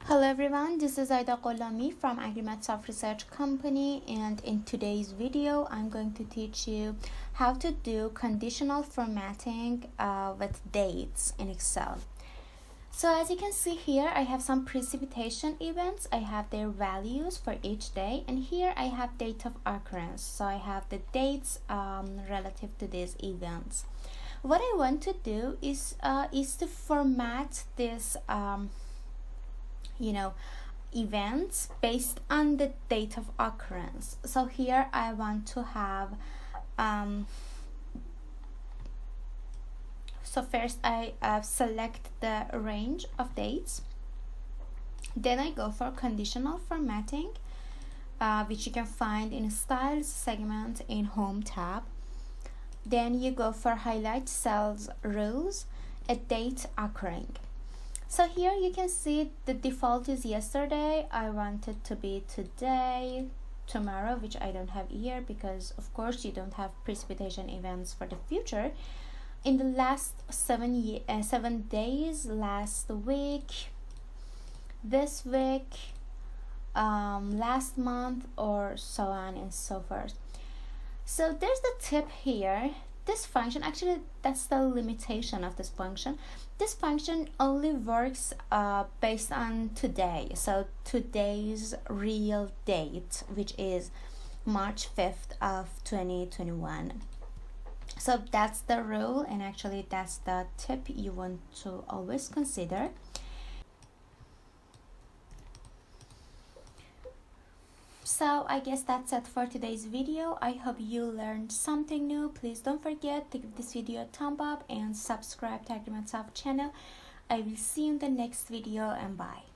Hello everyone, this is Aida Gholami from AgriMath Research Company, and in today's video I'm going to teach you how to do conditional formatting with dates in Excel. So as you can see here, I have some precipitation events. I have their values for each day, and here I have date of occurrence. So I have the dates relative to these events. What I want to do is to format this events based on the date of occurrence. So here I want to have so first I select the range of dates, then I go for conditional formatting, which you can find in styles segment in home tab. Then you go for highlight cells rows, a date occurring. So here you can see the default is yesterday. I want it to be today, tomorrow, which I don't have here because of course you don't have precipitation events for the future. In the last 7 days, last week, this week, last month, or so on and so forth. So there's the tip here. This function, actually that's the limitation of this function. This function only works based on today, so today's real date, which is March 5th of 2021. So that's the rule, and actually that's the tip you want to always consider. So I guess that's it for today's video. I hope you learned something new. Please don't forget to give this video a thumb up and subscribe to AgriMath channel. I will see you in the next video, and bye.